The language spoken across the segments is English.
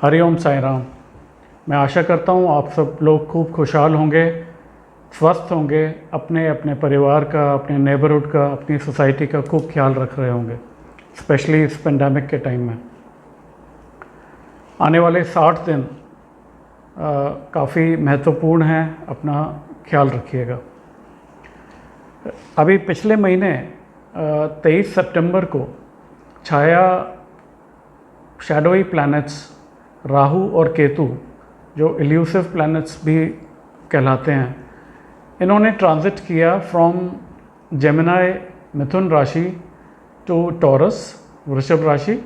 हरिओम साई राम। मैं आशा करता हूँ आप सब लोग खूब खुशहाल होंगे, स्वस्थ होंगे, अपने अपने परिवार का, अपने नेबरहुड का, अपनी सोसाइटी का खूब ख्याल रख रहे होंगे, स्पेशली इस पेंडेमिक के टाइम में। आने वाले 60 दिन काफ़ी महत्वपूर्ण हैं, अपना ख्याल रखिएगा। अभी पिछले महीने 23 सितंबर को छाया शैडोई प्लैनेट्स राहु और केतु, जो इल्यूसिव प्लैनेट्स भी कहलाते हैं, इन्होंने ट्रांजिट किया फ्रॉम जेमिनाई मिथुन राशि टू टॉरस वृषभ राशि,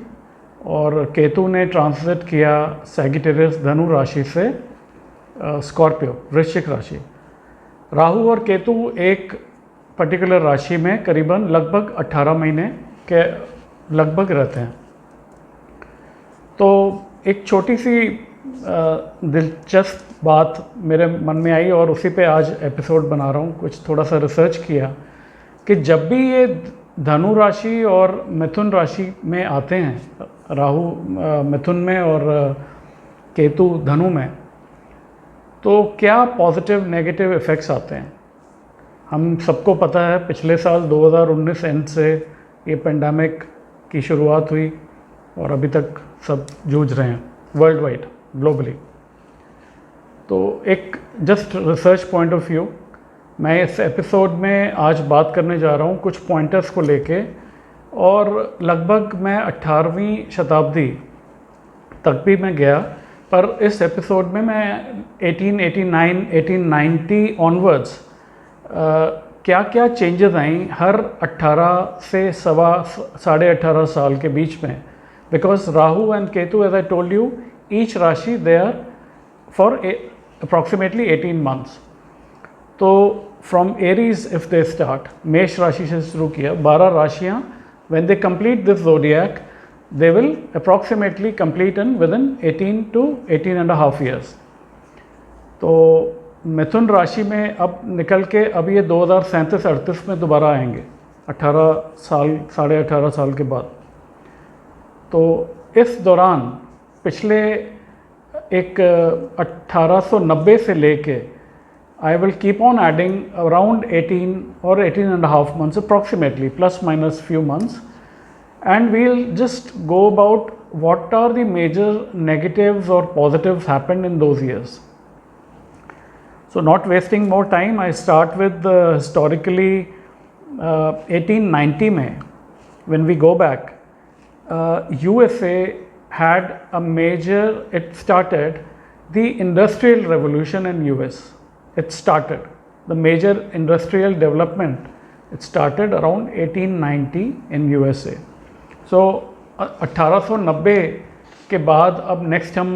और केतु ने ट्रांजिट किया सैगिटेरियस धनु राशि से स्कॉर्पियो वृश्चिक राशि। राहु और केतु एक पर्टिकुलर राशि में करीबन लगभग 18 महीने के लगभग रहते हैं। तो एक छोटी सी दिलचस्प बात मेरे मन में आई और उसी पे आज एपिसोड बना रहा हूँ। कुछ थोड़ा सा रिसर्च किया कि जब भी ये धनु राशि और मिथुन राशि में आते हैं, राहु मिथुन में और केतु धनु में, तो क्या पॉजिटिव नेगेटिव इफ़ेक्ट्स आते हैं। हम सबको पता है पिछले साल 2019 एंड से ये पेंडेमिक की शुरुआत हुई और अभी तक सब जूझ रहे हैं वर्ल्ड वाइड, ग्लोबली। तो एक just research point of view, मैं इस एपिसोड में आज बात करने जा रहा हूँ कुछ पॉइंटर्स को लेके, और लगभग मैं 18वीं शताब्दी तक भी मैं गया, पर इस एपिसोड में मैं 1889 1890 ऑनवर्ड्स क्या क्या चेंजेस आई हर 18 से साढ़े 18 साल के बीच में। Because Rahu and Ketu, as I told you, each Rashi they are for approximately 18 months. तो from Aries if they start, मेष राशि से शुरू किया, 12 राशियाँ, when they complete this zodiac, they will approximately complete in within 18 to 18 and a half years. तो मिथुन राशि में अब निकल के अब ये 2037-38 में दोबारा आएंगे, 18 साल साढ़े 18 साल के बाद। तो इस दौरान पिछले एक 1890 से लेके I will keep on adding around 18 और 18 and a half months approximately, plus minus few months, and we'll just go about what are the major negatives or positives happened in those years. So not wasting more time, I start with historically 1890 में, when we go back, USA had a major, it started the industrial revolution in US. It started the major industrial development. It started around 1890 in USA. So 1890 के बाद अब next हम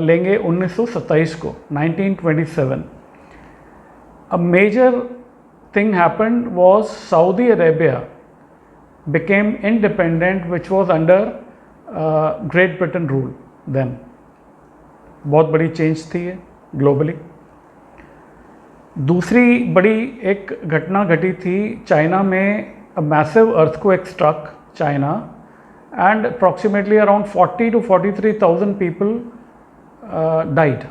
लेंगे 1927 को, 1927. A major thing happened was Saudi Arabia became independent, which was under Great Britain rule then. बहुत बड़ी change थी ये ग्लोबली। दूसरी बड़ी एक घटना घटी थी चाइना में, a massive earthquake struck China and approximately around 40 to 43,000 people died.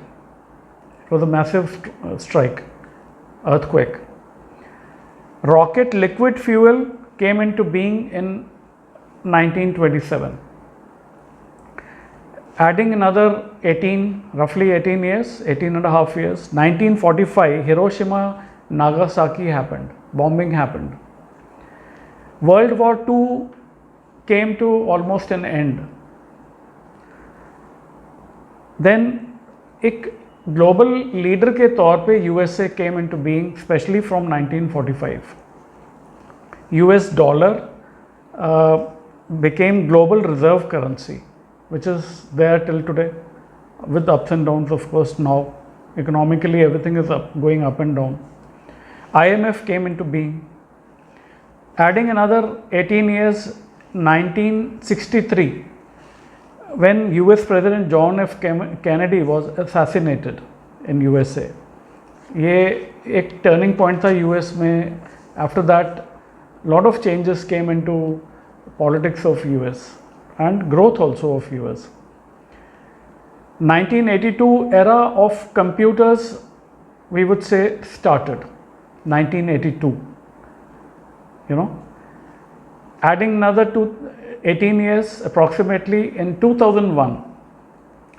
It was a massive strike, earthquake. Rocket liquid fuel came into being in 1927, adding another roughly 18 years, 18 and a half years. 1945, Hiroshima, Nagasaki happened, bombing happened. World War II came to almost an end. Then एक global leader के तौर पे USA came into being, especially from 1945. US dollar became global reserve currency, which is there till today, with ups and downs, of course. Now economically everything is going up and down. IMF came into being, adding another 18 years. 1963, when US President John F. Kennedy was assassinated in USA. ये एक turning point था US में. After that lot of changes came into politics of US and growth also of US. 1982 era of computers, we would say, started. 1982. Adding another 18 years approximately, in 2001,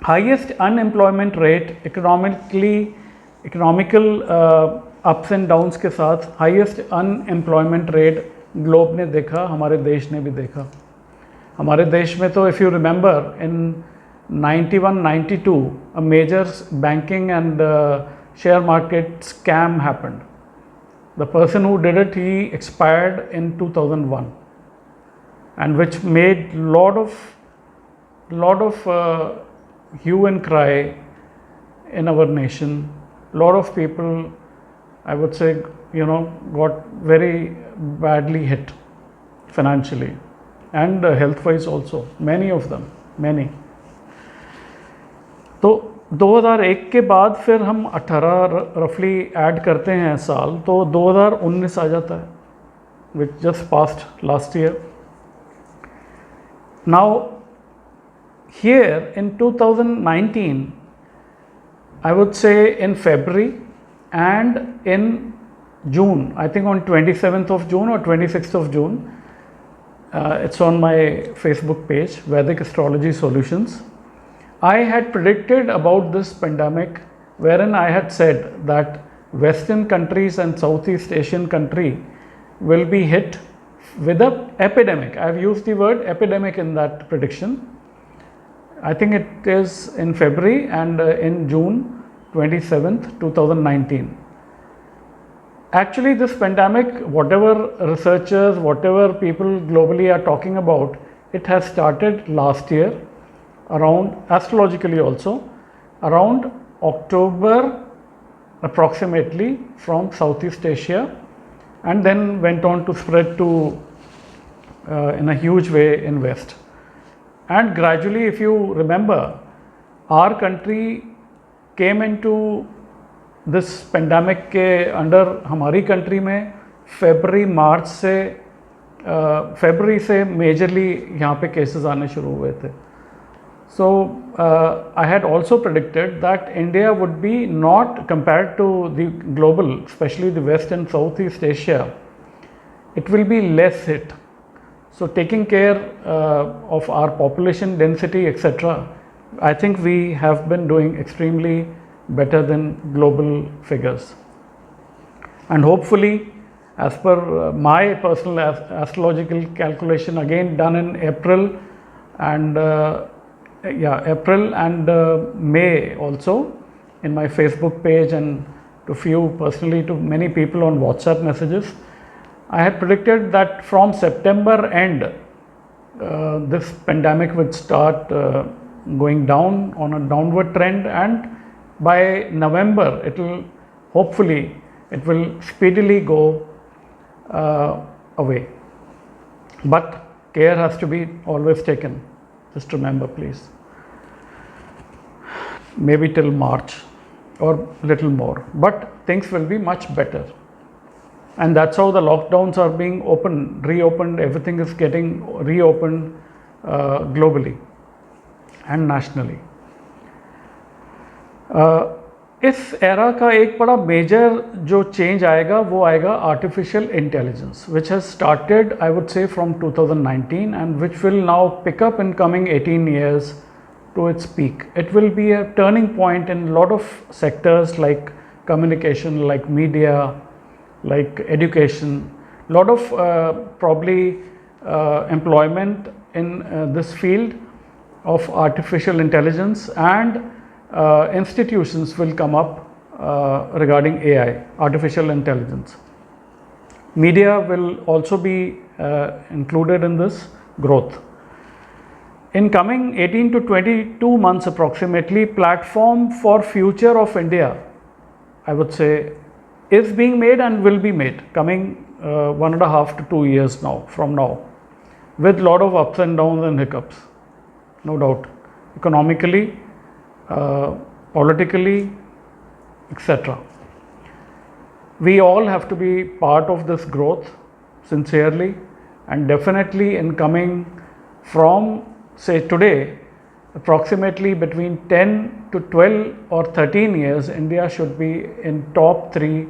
highest unemployment rate, economical ups and downs के साथ highest unemployment rate globe ने देखा, हमारे देश ने भी देखा. हमारे देश में तो if you remember in 91-92 a major banking and share market scam happened. The person who did it, he expired in 2001, and which made lot of hue and cry in our nation. Lot of people, I would say, got very badly hit financially and health wise also, many of them, many. तो 2001 के बाद फिर हम 18 रफली add करते हैं साल, तो 2019 आ जाता है, which just passed last year. Now here in 2019, I would say in February and in June, I think on 27th of June or 26th of June, it's on my Facebook page, Vedic Astrology Solutions. I had predicted about this pandemic, wherein I had said that Western countries and Southeast Asian country will be hit with an epidemic. I have used the word epidemic in that prediction. I think it is in February and in June 27th, 2019. Actually, this pandemic, whatever researchers, whatever people globally are talking about, it has started last year, around, astrologically also, around October approximately, from Southeast Asia, and then went on to spread to in a huge way in West. And gradually, if you remember, our country came into this pandemic के under, हमारी country में फरवरी से majorly यहाँ पे cases आने शुरू हुए थे. So I had also predicted that India would be, not compared to the global, especially the West and Southeast Asia, it will be less hit. So taking care of our population density, etc., I think we have been doing extremely better than global figures. And hopefully, as per my personal astrological calculation, again done in April and April and May also, in my Facebook page and to few personally, to many people on WhatsApp messages, I had predicted that from September end, this pandemic would start going down on a downward trend, and by November it will, hopefully it will speedily go away. But care has to be always taken. Just remember, please. Maybe till March or little more, but things will be much better. And that's how the lockdowns are being reopened, everything is getting reopened globally and nationally. इस era का एक बड़ा major जो change आएगा वो आएगा artificial intelligence, which has started I would say from 2019 and which will now pick up in coming 18 years to its peak. It will be a turning point in a lot of sectors like communication, like media, like education, lot of probably employment in this field of artificial intelligence, and institutions will come up regarding AI, artificial intelligence. Media will also be included in this growth. In coming 18 to 22 months approximately, platform for future of India, I would say, is being made and will be made coming 1.5 to 2 years now from now, with lot of ups and downs and hiccups, no doubt, economically, politically, etc. We all have to be part of this growth sincerely, and definitely in coming from, say, today, approximately between 10 to 12 or 13 years, India should be in top 3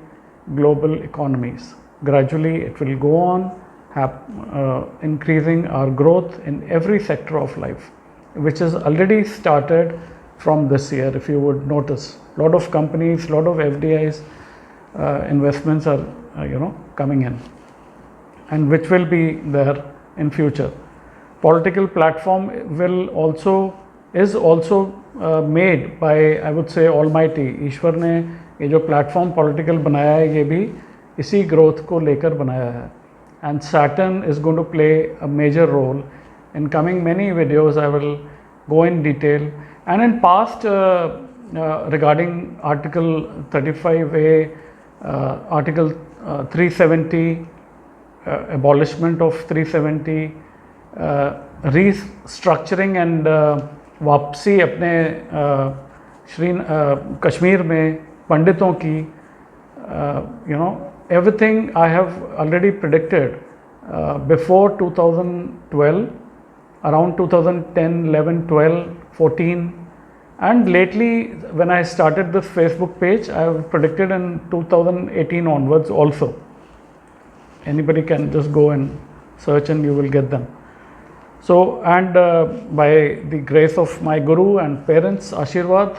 global economies. Gradually it will go on increasing our growth in every sector of life, which has already started from this year. If you would notice, a lot of companies, a lot of FDIs investments are coming in, and which will be there in future. Political platform is also made by, I would say, Almighty. ईश्वर ने ये जो platform political बनाया है, ये भी इसी growth को लेकर बनाया है. And Saturn is going to play a major role. In coming many videos, I will go in detail. And in past, regarding Article 35A, Article 370, abolishment of 370, restructuring and वापसी अपने कश्मीर में पंडितों की, everything I have already predicted before 2012, around 2010, 11, 12, 14, and lately when I started this Facebook page, I have predicted in 2018 onwards also. Anybody can just go and search and you will get them. So, and by the grace of my guru and parents Ashirwad,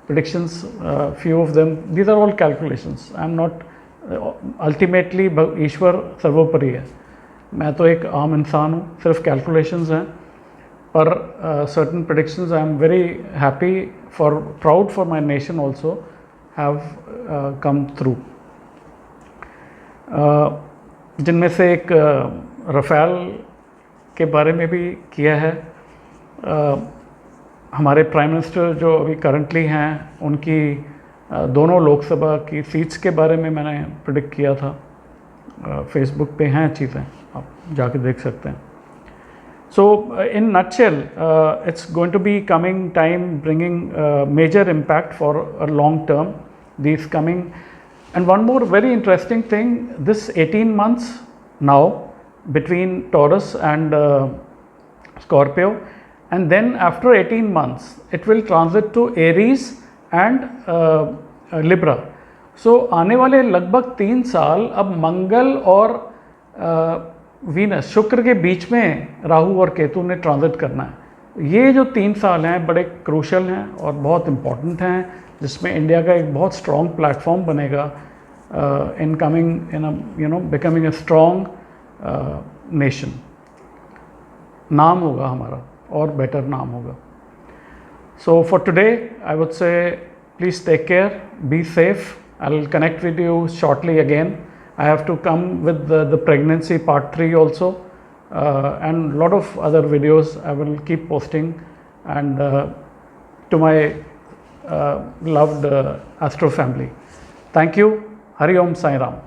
predictions, few of them, these are all calculations. I am not ultimately ईश्वर सर्वोपरि है, मैं तो एक आम इंसान हूँ, सिर्फ calculations हैं, पर certain predictions I am very happy for, proud for my nation also have come through. जिनमें से एक रफ़ेल के बारे में भी किया है. हमारे प्राइम मिनिस्टर जो अभी करंटली हैं, उनकी दोनों लोकसभा की सीट्स के बारे में मैंने प्रेडिक्ट किया था. फेसबुक पे हैं चीज़ें, आप जाके देख सकते हैं. So in nutshell, it's going to be coming time bringing major impact for a long term this coming. And one more very interesting thing, this 18 months now between Taurus and Scorpio, and then after 18 months it will transit to Aries and Libra. So आने वाले लगभग 3 साल अब मंगल और Venus, शुक्र के बीच में राहु और केतु ने ट्रांजिट करना है. ये जो 3 साल हैं बड़े क्रूशल हैं और बहुत इम्पॉर्टेंट हैं, जिसमें इंडिया का एक बहुत स्ट्रॉन्ग प्लेटफॉर्म बनेगा in coming in becoming a strong nation. नाम होगा हमारा और बेटर नाम होगा. So for today I would say please take care, be safe. I will connect with you shortly again. I have to come with the pregnancy part 3 also, and lot of other videos I will keep posting. And to my loved Astro family, thank you. Hari Om Sai Ram.